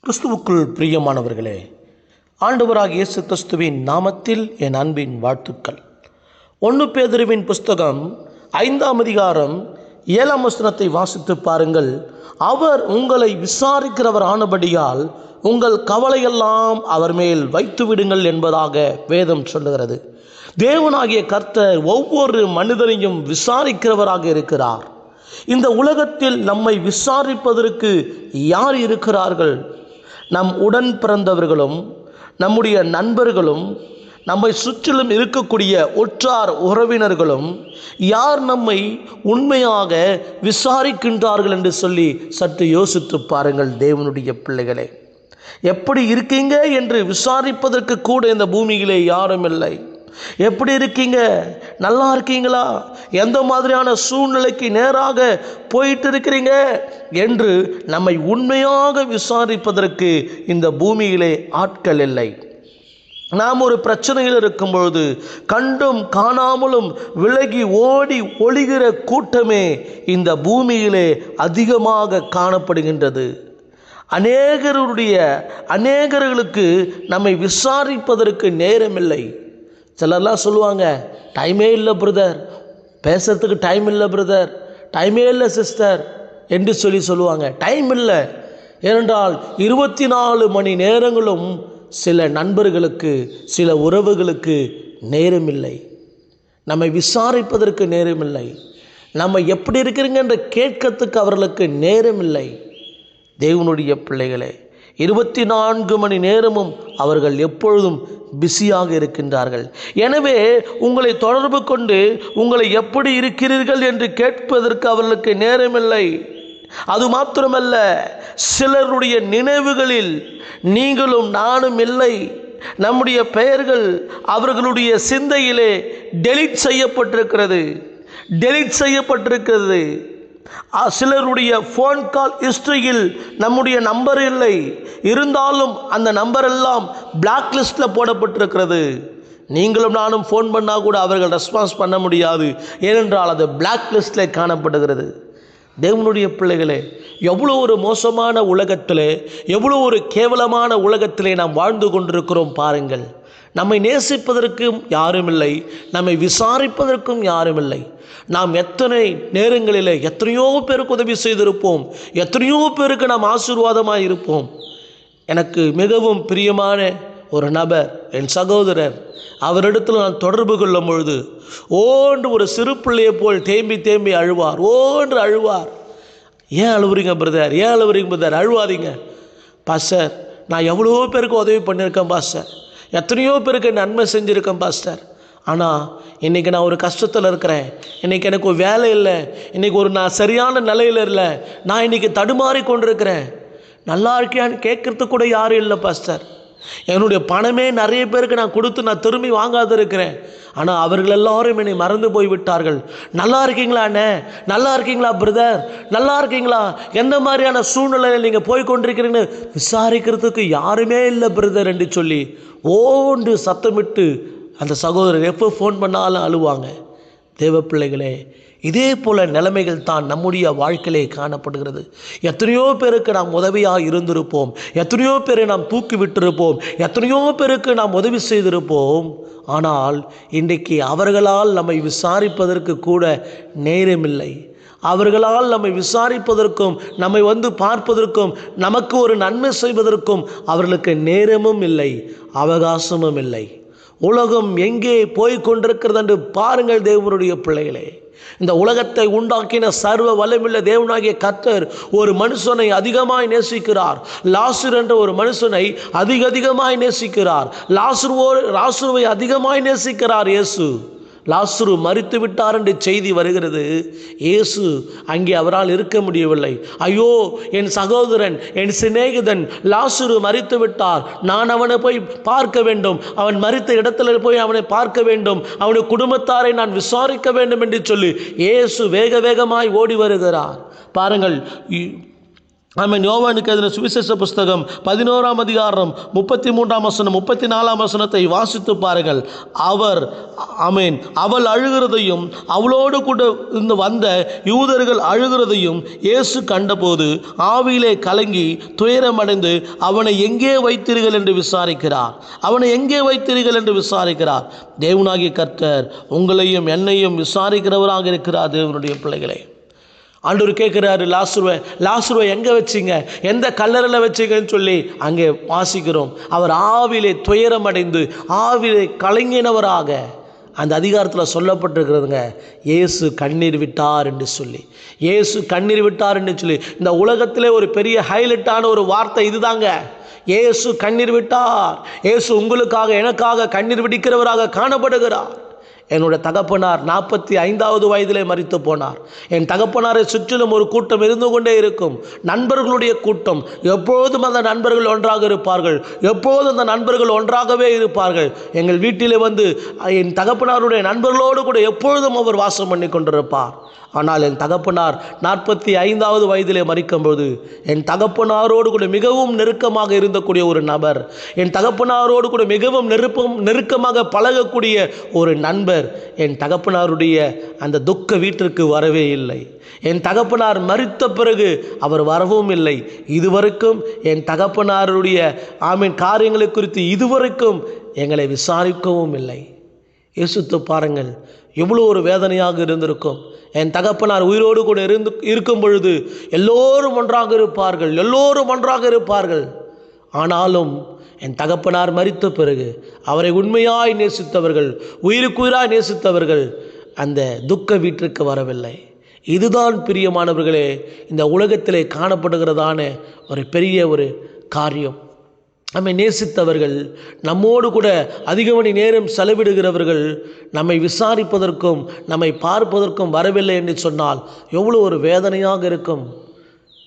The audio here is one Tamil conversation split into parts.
கிறிஸ்துவுக்குள் பிரியமானவர்களே, ஆண்டவராகிய இயேசு கிறிஸ்துவின் நாமத்தில் என் அன்பின் வாழ்த்துக்கள். 1 பேதுருவின் புஸ்தகம் 5ஆம் அதிகாரம் 7ஆம் வசனத்தை வாசித்து பாருங்கள். அவர் உங்களை விசாரிக்கிறவர் ஆனபடியால் உங்கள் கவலையெல்லாம் அவர் மேல் வைத்து விடுங்கள் என்பதாக வேதம் சொல்லுகிறது. தேவனாகிய கர்த்தர் ஒவ்வொரு மனிதனையும் விசாரிக்கிறவராக இருக்கிறார். இந்த உலகத்தில் நம்மை விசாரிப்பதற்கு யார் இருக்கிறார்கள்? நம் உடன் பிறந்தவர்களும் நம்முடைய நண்பர்களும் நம்மை சுற்றிலும் இருக்கக்கூடிய உற்றார் உறவினர்களும் யார் நம்மை உண்மையாக விசாரிக்கின்றார்கள் என்று சொல்லி சற்று யோசித்து பாருங்கள். தேவனுடைய பிள்ளைகளே, எப்படி இருக்கீங்க என்று விசாரிப்பதற்கு கூட இந்த பூமியிலே யாரும் இல்லை. எப்படி இருக்கீங்க? நல்லா இருக்கீங்களா? எந்த மாதிரியான சூழ்நிலைக்கு நேராக போயிட்டு இருக்கிறீங்க என்று நம்மை உண்மையாக விசாரிப்பதற்கு இந்த பூமியிலே ஆட்கள் இல்லை. நாம் ஒரு பிரச்சனையில் இருக்கும் பொழுது கண்டும் காணாமலும் விலகி ஓடி ஒளிகிற கூட்டமே இந்த பூமியிலே அதிகமாக காணப்படுகின்றது. அநேகர்களுக்கு நம்மை விசாரிப்பதற்கு நேரமில்லை. சிலர்லாம் சொல்லுவாங்க, டைமே இல்லை பிரதர், பேசுறதுக்கு டைம் இல்லை பிரதர், டைமே இல்லை சிஸ்டர் என்று சொல்லுவாங்க. டைம் இல்லை ஏனென்றால் 24 மணி நேரங்களும் சில நண்பர்களுக்கு, சில உறவுகளுக்கு நேரமில்லை. நம்மை விசாரிப்பதற்கு நேரமில்லை. நம்ம எப்படி இருக்கிறீங்க என்று கேட்கறதுக்கு அவர்களுக்கு நேரமில்லை. தேவனுடைய பிள்ளைகளே, 24 மணி நேரமும் அவர்கள் எப்பொழுதும் பிஸியாக இருக்கின்றார்கள். எனவே உங்களை தொடர்பு கொண்டு உங்களை எப்படி இருக்கிறீர்கள் என்று கேட்பதற்கு அவர்களுக்கு நேரமில்லை. அது மாத்திரமல்ல, சிலருடைய நினைவுகளில் நீங்களும் நானும் இல்லை. நம்முடைய பெயர்கள் அவர்களுடைய சிந்தையிலே டெலீட் செய்யப்பட்டிருக்கிறது. சிலருடைய ஃபோன் கால் ஹிஸ்டரியில் நம்முடைய நம்பர் இல்லை. இருந்தாலும் அந்த நம்பர் எல்லாம் பிளாக் லிஸ்டில் போடப்பட்டிருக்கிறது. நீங்களும் நானும் ஃபோன் பண்ணால் கூட அவர்கள் ரெஸ்பான்ஸ் பண்ண முடியாது. ஏனென்றால் அது பிளாக் லிஸ்டில் காணப்படுகிறது. தேவனுடைய பிள்ளைகளே, எவ்வளோ ஒரு மோசமான உலகத்திலே, எவ்வளோ ஒரு கேவலமான உலகத்திலே நாம் வாழ்ந்து கொண்டிருக்கிறோம் பாருங்கள். நம்மை நேசிப்பதற்கும் யாரும் இல்லை, நம்மை விசாரிப்பதற்கும் யாரும் இல்லை. நாம் எத்தனை நேரங்களில் எத்தனையோ பேருக்கு உதவி செய்திருப்போம், எத்தனையோ பேருக்கு நாம் ஆசீர்வாதமாக இருப்போம். எனக்கு மிகவும் பிரியமான ஒரு நபர், என் சகோதரர், அவரிடத்தில் நான் தொடர்பு கொள்ளும் பொழுது ஓன்று ஒரு சிறு பிள்ளையை போல் தேம்பி அழுவார். ஓன்று அழுவார். ஏன் அழுவுறீங்க பிரதர், ஏன் அழுவுறீங்க பிரதர்? அழுவாதீங்க பாஸ்டர், நான் எவ்வளோ பேருக்கு உதவி பண்ணியிருக்கேன் பாஸ்டர், எத்தனையோ பேருக்கு நன்மை செஞ்சுருக்கேன் பாஸ்டர். ஆனால் இன்றைக்கி நான் ஒரு கஷ்டத்தில் இருக்கிறேன், இன்றைக்கி எனக்கு ஒரு வேலை இல்லை, இன்றைக்கி நான் சரியான நிலையில் இல்லை, நான் இன்றைக்கி தடுமாறி கொண்டிருக்கிறேன். நல்லா இருக்கியான்னு கேட்குறதுக்கு கூட யாரும் இல்லை பாஸ்டர். என்னுடைய பணமே நிறைய பேருக்கு நான் கொடுத்து நான் திரும்பி வாங்காது இருக்கிறேன். ஆனால் அவர்கள் எல்லாரும் என்னை மறந்து போய் விட்டார்கள். நல்லா இருக்கீங்களா அண்ணே, நல்லா இருக்கீங்களா பிரதர், நல்லா இருக்கீங்களா, எந்த மாதிரியான சூழ்நிலையில் நீங்கள் போய் கொண்டிருக்கிறீங்கன்னு விசாரிக்கிறதுக்கு யாருமே இல்லை பிரதர் என்று சொல்லி ஓன்று சத்தமிட்டு அந்த சகோதரர் எப்போ ஃபோன் பண்ணாலும் அழுவாங்க. தேவ பிள்ளைகளே, இதே போல நிலைமைகள் தான் நம்முடைய வாழ்க்கையிலே காணப்படுகிறது. எத்தனையோ பேருக்கு நாம் உதவியாக இருந்திருப்போம், எத்தனையோ பேரை நாம் தூக்கி விட்டிருப்போம், எத்தனையோ பேருக்கு நாம் உதவி செய்திருப்போம். ஆனால் இன்றைக்கு அவர்களால் நம்மை விசாரிப்பதற்கு கூட நேரமில்லை. அவர்களால் நம்மை விசாரிப்பதற்கும் நம்மை வந்து பார்ப்பதற்கும் நமக்கு ஒரு நன்மை செய்வதற்கும் அவர்களுக்கு நேரமும் இல்லை, அவகாசமும் இல்லை. உலகம் எங்கே போய் கொண்டிருக்கிறது என்று பாருங்கள். தேவனுடைய பிள்ளைகளே, இந்த உலகத்தை உண்டாக்கின சர்வ வல்லமையுள்ள தேவனாகிய கர்த்தர் ஒரு மனுஷனை அதிகமாய் நேசிக்கிறார். லாசரு என்ற ஒரு மனுஷனை அதிகமாய் நேசிக்கிறார். லாசருவை அதிகமாய் நேசிக்கிறார் இயேசு. லாசரு மரித்து விட்டார் என்று செய்தி வருகிறது. இயேசு அங்கே அவரால் இருக்க முடியவில்லை. ஐயோ, என் சகோதரன், என் சிநேகிதன் லாசரு மரித்து விட்டார், நான் அவனை போய் பார்க்க வேண்டும், அவன் மரித்த இடத்துல போய் அவனை பார்க்க வேண்டும், அவனுடைய குடும்பத்தாரை நான் விசாரிக்க வேண்டும் என்று சொல்லி இயேசு வேகமாய் ஓடி வருகிறார். பாருங்கள், ஆமென். யோவானுக்கு எழுதின சுவிசேஷ புஸ்தகம் 11ஆம் அதிகாரம் 33ஆம் வசனம் 34ஆம் வசனத்தை வாசித்து பாருங்கள். ஆமென், அவள் அழுகிறதையும் அவளோடு கூட இருந்து வந்த யூதர்கள் அழுகிறதையும் இயேசு கண்டபோது ஆவியிலே கலங்கி துயரமடைந்து அவனை எங்கே வைத்தீர்கள் என்று விசாரிக்கிறார். அவனை எங்கே வைத்தீர்கள் என்று விசாரிக்கிறார். தேவனாகிய கர்த்தர் உங்களையும் என்னையும் விசாரிக்கிறவராக இருக்கிறார். தேவனுடைய பிள்ளைகளே, ஆண்டவர் கேட்குறாரு, லாசருவை எங்கே வச்சிங்க, எந்த கல்லறையில் வச்சிங்கன்னு சொல்லி அங்கே வாசிக்கிறோம். அவர் ஆவிலே துயரமடைந்து ஆவிலே கலங்கினவராக அந்த அதிகாரத்தில் சொல்லப்பட்டிருக்கிறதுங்க. இயேசு கண்ணீர் விட்டார் என்று சொல்லி, இயேசு கண்ணீர் விட்டார் என்று சொல்லி இந்த உலகத்திலே ஒரு பெரிய ஹைலைட்டான ஒரு வார்த்தை இதுதாங்க. இயேசு கண்ணீர் விட்டார். இயேசு உங்களுக்காக எனக்காக கண்ணீர் விடிக்கிறவராக காணப்படுகிறார். என்னுடைய தகப்பனார் 45வது வயதிலே மரித்து போனார். என் தகப்பனாரை சுற்றிலும் ஒரு கூட்டம் இருந்து கொண்டே இருக்கும், நண்பர்களுடைய கூட்டம். எப்போதும் அந்த நண்பர்கள் ஒன்றாக இருப்பார்கள், எப்போதும் அந்த நண்பர்கள் ஒன்றாகவே இருப்பார்கள். எங்கள் வீட்டிலே வந்து என் தகப்பனாருடைய நண்பர்களோடு கூட எப்பொழுதும் அவர் வாசம் பண்ணி கொண்டிருப்பார். ஆனால் என் தகப்பனார் 45வது வயதிலே மரிக்கும்போது என் தகப்பனாரோடு கூட மிகவும் நெருக்கமாக இருந்தக்கூடிய ஒரு நபர், என் தகப்பனாரோடு கூட மிகவும் நெருக்கமாக பழகக்கூடிய ஒரு நண்பர் என் தகப்பனாருடைய அந்த துக்க வீட்டிற்கு வரவே இல்லை. என் தகப்பனார் மரித்த பிறகு அவர் வரவும் இல்லை. இதுவரைக்கும் என் தகப்பனாருடைய காரியங்களை குறித்து இதுவரைக்கும் எங்களை விசாரிக்கவும் இல்லை. யோசித்து பாருங்கள், எவ்வளோ ஒரு வேதனையாக இருந்திருக்கும். என் தகப்பனார் உயிரோடு கூட இருக்கும் பொழுது எல்லோரும் ஒன்றாக இருப்பார்கள், எல்லோரும் ஒன்றாக இருப்பார்கள். ஆனாலும் என் தகப்பனார் மரித்த பிறகு அவரை உண்மையாய் நேசித்தவர்கள், உயிருக்குயிராய் நேசித்தவர்கள் அந்த துக்க வீட்டிற்கு வரவில்லை. இதுதான் பிரியமானவர்களே இந்த உலகத்திலே காணப்படுகிறதான ஒரு பெரிய ஒரு காரியம். நம்மை நேசித்தவர்கள், நம்மோடு கூட அதிக மணி நேரம் செலவிடுகிறவர்கள் நம்மை விசாரிப்பதற்கும் நம்மை பார்ப்பதற்கும் வரவில்லை என்று சொன்னால் எவ்வளோ ஒரு வேதனையாக இருக்கும்.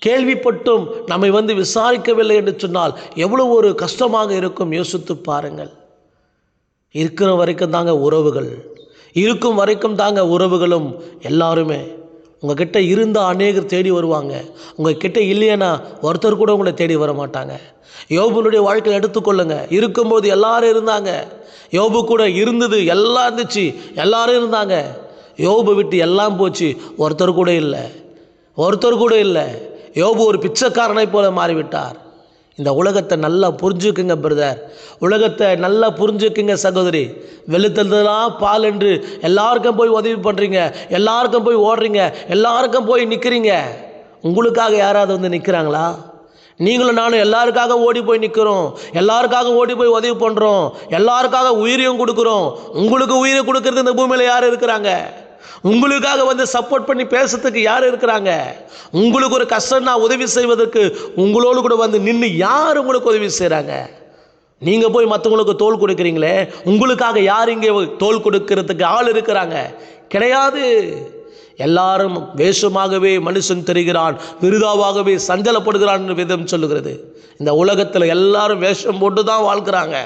கேள்விப்பட்டும் நம்மை வந்து விசாரிக்கவில்லை என்று சொன்னால் எவ்வளோ ஒரு கஷ்டமாக இருக்கும். யோசித்து பாருங்கள். இருக்கிற வரைக்கும் தாங்க உறவுகள், இருக்கும் வரைக்கும் தாங்க உறவுகளும் எல்லாருமே. உங்ககிட்ட இருந்தால் அநேகர் தேடி வருவாங்க, உங்ககிட்ட இல்லைன்னா ஒருத்தர் கூட உங்களை தேடி வர மாட்டாங்க. யோபுனுடைய வாழ்க்கையில் எடுத்துக்கொள்ளுங்க. இருக்கும்போது எல்லாரும் இருந்தாங்க, யோபு கூட இருந்தது எல்லாம் இருந்துச்சு, எல்லாரும் இருந்தாங்க. யோபு விட்டு எல்லாம் போச்சு, ஒருத்தர் கூட இல்லை, ஒருத்தர் கூட இல்லை. யோபு ஒரு பிச்சைக்காரனை போல மாறிவிட்டார். இந்த உலகத்தை நல்லா புரிஞ்சுக்குங்க பிரதர், உலகத்தை நல்லா புரிஞ்சுக்குங்க சகோதரி. வெளுத்தலாம் பால் என்று எல்லாருக்கும் போய் உதவி பண்ணுறீங்க, எல்லாருக்கும் போய் ஓடுறீங்க, எல்லாருக்கும் போய் நிற்கிறீங்க. உங்களுக்காக யாராவது வந்து நிற்கிறாங்களா? நீங்களும் நானும் எல்லாருக்காக ஓடி போய் நிற்கிறோம், எல்லாருக்காக ஓடி போய் உதவி பண்ணுறோம், எல்லாருக்காக உயிரையும் கொடுக்குறோம். உங்களுக்கு உயிரை கொடுக்கறது இந்த பூமியில் யார் இருக்கிறாங்க? உங்களுக்காக வந்து சப்போர்ட் பண்ணி பேசுறதுக்கு யார் இருக்கிறாங்க? உங்களுக்கு ஒரு கஷ்டம்னா உதவி செய்வதற்கு உங்களோடு கூட வந்து நின்று யார் உங்களுக்கு உதவி செய்கிறாங்க? நீங்கள் போய் மற்றவங்களுக்கு தோள் கொடுக்குறீங்களே, உங்களுக்காக யார் இங்கே தோள் கொடுக்கறதுக்கு ஆள் இருக்கிறாங்க? கிடையாது. எல்லாரும் வேஷமாகவே மனுஷன் தெரிகிறான், விருதாவாகவே சஞ்சலப்படுகிறான் என்று வேதம் சொல்லுகிறது. இந்த உலகத்தில் எல்லாரும் வேஷம் போட்டு தான் வாழ்கிறாங்க,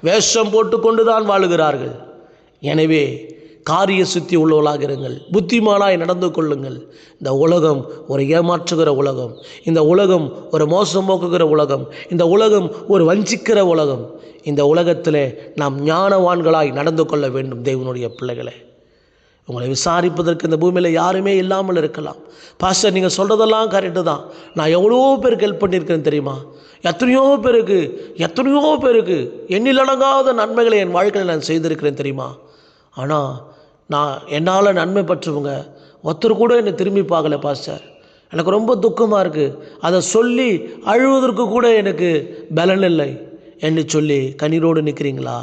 வேஷம் போட்டு கொண்டு தான் வாழுகிறார்கள். எனவே காரிய சுத்தி உள்ளவர்களாக இருங்கள், புத்திமானாய் நடந்து கொள்ளுங்கள். இந்த உலகம் ஒரு ஏமாற்றுகிற உலகம், இந்த உலகம் ஒரு மோசம் போக்குகிற உலகம், இந்த உலகம் ஒரு வஞ்சிக்கிற உலகம். இந்த உலகத்திலே நாம் ஞானவான்களாய் நடந்து கொள்ள வேண்டும். தேவனுடைய பிள்ளைகளே, உங்களை விசாரிப்பதற்கு இந்த பூமியில் யாருமே இல்லாமல் இருக்கலாம். பாஸ்டர் நீங்கள் சொல்கிறதெல்லாம் கரெக்டு தான், நான் எவ்வளோ பேருக்கு ஹெல்ப் பண்ணியிருக்கேன் தெரியுமா? எத்தனையோ பேருக்கு எண்ணிலடங்காத நன்மைகளை என் வாழ்க்கையில் நான் செய்திருக்கிறேன் தெரியுமா? ஆனால் என்னால் நன்மை பெற்றவங்க ஒருத்தர் கூட என்னை திரும்பி பார்க்கல பாஸ்டர். எனக்கு ரொம்ப துக்கமாக இருக்குது, அதை சொல்லி அழுவதற்கு கூட எனக்கு பலன் இல்லை என்று சொல்லி கண்ணீரோடு நிற்கிறீங்களா?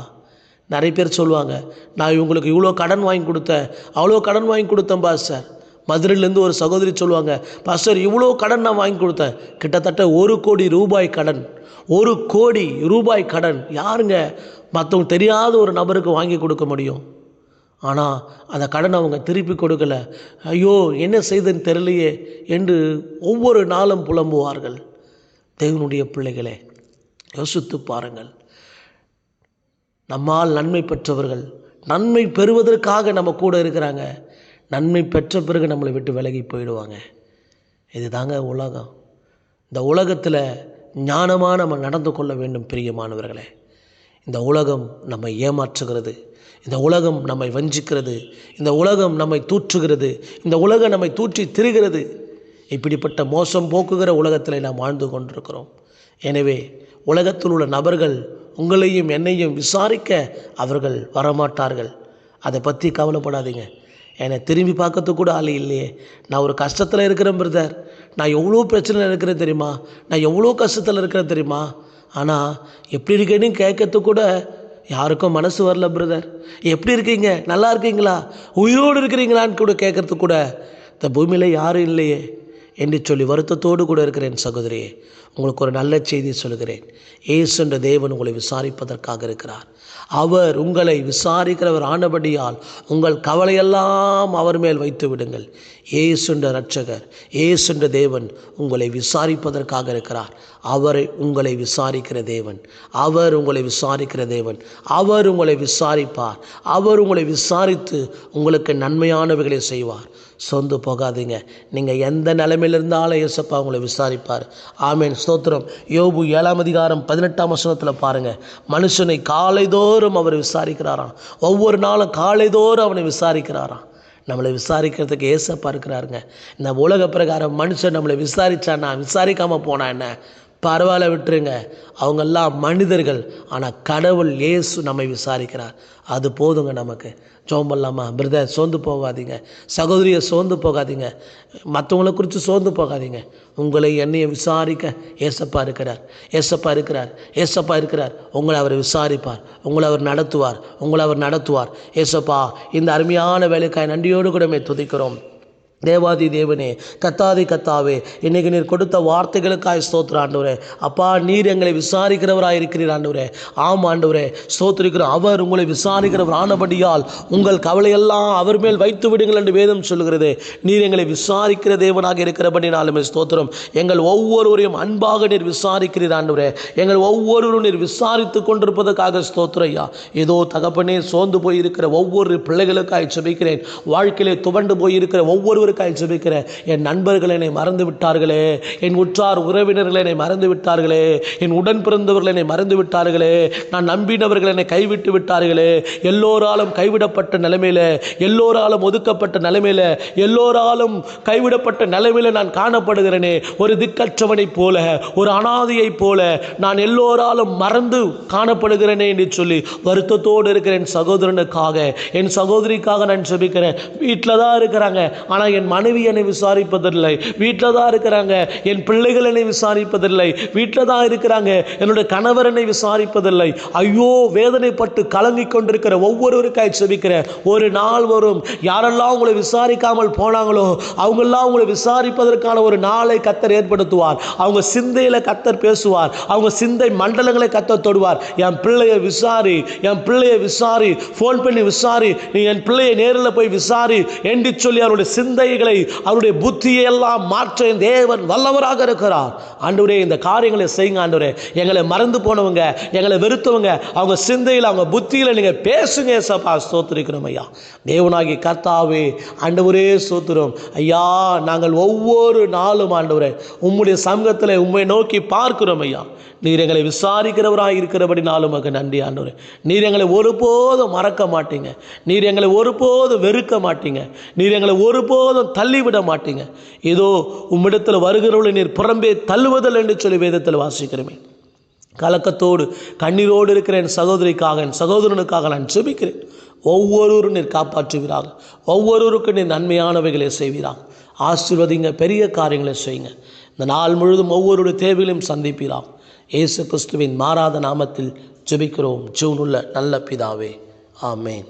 நிறைய பேர் சொல்லுவாங்க, நான் இவங்களுக்கு இவ்வளோ கடன் வாங்கி கொடுத்தேன், அவ்வளோ கடன் வாங்கி கொடுத்தேன் பாஸ்டர். மதுரையிலேருந்து ஒரு சகோதரி சொல்லுவாங்க, பாஸ்டர் இவ்வளோ கடன் நான் வாங்கி கொடுத்தேன், கிட்டத்தட்ட 1 கோடி ரூபாய் கடன். 1 கோடி ரூபாய் கடன் யாருங்க மற்றவங்க தெரியாத ஒரு நபருக்கு வாங்கி கொடுக்க முடியும்? ஆனால் அந்த கடனை அவங்க திருப்பி கொடுக்கல. ஐயோ என்ன செய்தன்னு தெரியலையே என்று ஒவ்வொரு நாளும் புலம்புவார்கள். தேவனுடைய பிள்ளைகளே, யோசித்து பாருங்கள். நம்மால் நன்மை பெற்றவர்கள் நன்மை பெறுவதற்காக நம்ம கூட இருக்கிறாங்க, நன்மை பெற்ற பிறகு நம்மளை விட்டு விலகி போயிடுவாங்க. இது தாங்க உலகம். இந்த உலகத்தில் ஞானமாக நம்ம நடந்து கொள்ள வேண்டும் பிரியமானவர்களே. இந்த உலகம் நம்மை ஏமாற்றுகிறது, இந்த உலகம் நம்மை வஞ்சிக்கிறது, இந்த உலகம் நம்மை தூற்றுகிறது, இந்த உலகம் நம்மை தூற்றி திரிகிறது. இப்படிப்பட்ட மோசம் போக்குகிற உலகத்தில் நாம் வாழ்ந்து கொண்டிருக்கிறோம். எனவே உலகத்தில் உள்ள நபர்கள் உங்களையும் என்னையும் விசாரிக்க அவர்கள் வரமாட்டார்கள். அதை பற்றி கவலைப்படாதீங்க. என்னை திரும்பி பார்க்கறதுக்கு கூட ஆள் இல்லையே, நான் ஒரு கஷ்டத்தில் இருக்கிறேன் பிரதர், நான் எவ்வளோ பிரச்சனையில் இருக்கிறேன் தெரியுமா, நான் எவ்வளோ கஷ்டத்தில் இருக்கிறேன் தெரியுமா, ஆனால் எப்படி இருக்கேன்னு கேட்கறதுக்கு கூட யாருக்கும் மனசு வரல பிரதர். எப்படி இருக்கீங்க, நல்லா இருக்கீங்களா, உயிரோடு இருக்கிறீங்களான்னு கூட கேட்கறதுக்கு கூட இந்த பூமியில் யாரும் இல்லையே என்று சொல்லி வருத்தத்தோடு கூட இருக்கிறேன். சகோதரியே, உங்களுக்கு ஒரு நல்ல செய்தி சொல்கிறேன். இயேசு என்ற தேவன் உங்களை விசாரிப்பதற்காக இருக்கிறார். அவர் உங்களை விசாரிக்கிறவர் ஆனபடியால் உங்கள் கவலையெல்லாம் அவர் மேல் வைத்து விடுங்கள். இயேசு என்ற இரட்சகர், இயேசு என்ற தேவன் உங்களை விசாரிப்பதற்காக இருக்கிறார். அவரை உங்களை விசாரிக்கிற தேவன், அவர் உங்களை விசாரிக்கிற தேவன், அவர் உங்களை விசாரிப்பார். அவர் உங்களை விசாரித்து உங்களுக்கு நன்மையானவைகளை செய்வார். சொந்து போகாதீங்க. நீங்கள் எந்த நிலைமையில் இருந்தாலும் இயேசப்பா உங்களை விசாரிப்பார். ஆமேன், ஸ்தோத்திரம். யோபு 7:18 பாருங்கள். மனுஷனை காலைதோறும் அவர் விசாரிக்கிறாராம். ஒவ்வொரு நாளும் காலைதோறும் அவனை விசாரிக்கிறாராம். நம்மளை விசாரிக்கிறதுக்கு ஏசப்பா இருக்கிறாருங்க. இந்த உலக பிரகாரம் மனுஷன் நம்மளை விசாரித்தானா, விசாரிக்காமல் போனா என்ன, பரவாயில்ல, விட்டுருங்க. அவங்கெல்லாம் மனிதர்கள். ஆனால் கடவுள் இயேசு நம்மை விசாரிக்கிறார். அது போதுங்க நமக்கு. ஜெபம் பண்ணலாமா? பிரதர், சோர்ந்து போகாதீங்க. சகோதரியை சோர்ந்து போகாதீங்க. மற்றவங்களை குறித்து சோர்ந்து போகாதீங்க. உங்களை என்னையை விசாரிக்க ஏசப்பா இருக்கிறார். ஏசப்பா இருக்கிறார். ஏசப்பா இருக்கிறார். உங்களை அவர் விசாரிப்பார். உங்களை அவர் நடத்துவார். ஏசப்பா, இந்த அருமையான வேலைக்காய் நன்றியோடு கூடமே துதிக்கிறோம். தேவாதி தேவனே, கத்தாதி கத்தாவே, இன்றைக்கு நீர் கொடுத்த வார்த்தைகளுக்காய் ஸ்தோத்திரம் ஆண்டவரே. அப்பா, நீர் எங்களை விசாரிக்கிறவராக இருக்கிறீர் ஆண்டவரே. ஆம் ஆண்டவரே, ஸ்தோத்திரிக்கிறோம். அவர் உங்களை விசாரிக்கிறவர் ஆனபடியால் உங்கள் கவலையெல்லாம் அவர் மேல் வைத்து விடுங்கள் என்று வேதம் சொல்கிறது. நீர் எங்களை விசாரிக்கிற தேவனாக இருக்கிறபடினாலுமே ஸ்தோத்திரம். எங்கள் ஒவ்வொருவரையும் அன்பாக நீர் விசாரிக்கிறீர் ஆண்டவரே. எங்கள் ஒவ்வொருவரும் நீர் விசாரித்து கொண்டிருப்பதற்காக ஸ்தோத்திரையா. ஏதோ தகப்பனே, சோர்ந்து போயிருக்கிற ஒவ்வொரு பிள்ளைகளுக்காய் ஜெபிக்கிறேன். வாழ்க்கையிலே துவண்டு போயிருக்கிற ஒவ்வொரு ஜெபிக்கிறேன். என் நண்பர்கள் என்னை மறந்து விட்டார்களே, என் உற்றார் உறவினர்கள் என்னை மறந்து விட்டார்களே, என் உடன் பிறந்தவர்கள் என்னை மறந்து விட்டார்களே, நான் நம்பினவர்கள் என்னை கைவிட்டு விட்டார்களே, எல்லோராலும் கைவிடப்பட்ட நிலைமையில, எல்லோராலும் ஒதுக்கப்பட்ட நிலைமையில, எல்லோராலும் கைவிடப்பட்ட நிலைமையில நான் காணப்படுகிறேனே. ஒரு திக்கற்றவனைப் போல, ஒரு அனாதையைப் போல நான் எல்லோராலும் மறந்து காணப்படுகிறேனே என்று சொல்லி வருத்தத்தோடு இருக்கிற என் சகோதரனுக்காக, என் சகோதரிக்காக நான் ஜெபிக்கிறேன். வீட்டில் தான் இருக்கிறாங்க, ஆனால் என் மனைவி என்னை விசாரிப்பதில்லை. வீட்டில் தான் இருக்கிறாங்க, என் பிள்ளைகள் என்னை விசாரிப்பதில்லை. வீட்டில் தான் இருக்கிறாங்க, என்னுடைய கணவர் என்னை விசாரிப்பதில்லை. ஐயோ, வேதனைப்பட்டு கலங்கிக் கொண்டிருக்கிற ஒவ்வொருவருக்காய் ஜெபிக்கிறேன். ஒரு நாள் வரும், யாரெல்லாம் உங்களை விசாரிக்காமல் போனாங்களோ அவங்கெல்லாம் உங்களை விசாரிப்பதற்கான ஒரு நாளை கர்த்தர் ஏற்படுத்துவார். அவங்க சிந்தையில் கர்த்தர் பேசுவார். அவங்க சிந்தை மண்டலங்களை கர்த்தர் தொடுவார். என் பிள்ளையை விசாரி, என் பிள்ளையை விசாரி, ஃபோன் பண்ணி விசாரி, நீ என் பிள்ளையை நேரில் போய் விசாரி என்று சொல்லி அவருடைய சிந்தைகளை, அவருடைய புத்தியை எல்லாம் மாற்ற தேவன் வல்லவராக இருக்கிறார். ஆண்டவரே, இந்த காரியங்களை செய்யுங்க ஆண்டவரே. எங்களை மறந்து போனவங்க, எங்களை வெறுத்தவங்க, அவங்க சிந்தையில், அவங்க புத்தியில் நீங்கள் பேசுங்க ஏசப்பா. ஸ்தோத்திரிக்கிறோம் ஐயா. தேவனாகி கர்த்தாவே, ஆண்டவரே ஸ்தோத்திரம் ஐயா. நாங்கள் ஒவ்வொரு நாளும் ஆண்டவரே உம்முடைய சமூகத்தில் உம்மை நோக்கி பார்க்கிறோம் ஐயா. நீர் எங்களை விசாரிக்கிறவராக இருக்கிறபடி நாளும் நன்றி ஆண்டவரே. நீர் எங்களை ஒருபோதும் மறக்க மாட்டீங்க. நீர் எங்களை ஒருபோதும் வெறுக்க மாட்டீங்க. நீர் எங்களை ஒருபோதும் தள்ளிவிட மாட்டீங்க. ஏதோ உம்மிடத்தில் வருகிறவர்களை நீர் புறம்பே தள்ளுவதில்லை என்று சொல்லி வேதத்தில் வாசிக்கிறேன். கலக்கத்தோடு கண்ணீரோடு இருக்கிற என் சகோதரிக்காக, என் சகோதரனுக்காக நான் ஜெபிக்கிறேன். ஒவ்வொருவரும் நீர் காப்பாற்றுவீராக. ஒவ்வொருவருக்கும் நீர் நன்மையானவைகளை செய்வீராக. ஆசீர்வதிங்க, பெரிய காரியங்களை செய்யுங்க. இந்த நாள் முழுதும் ஒவ்வொருடைய தேவைகளையும் சந்திப்பீராக. இயேசு கிறிஸ்துவின் மாறாத நாமத்தில் ஜெபிக்கிறோம் ஜீவனுள்ள நல்ல பிதாவே, ஆமேன்.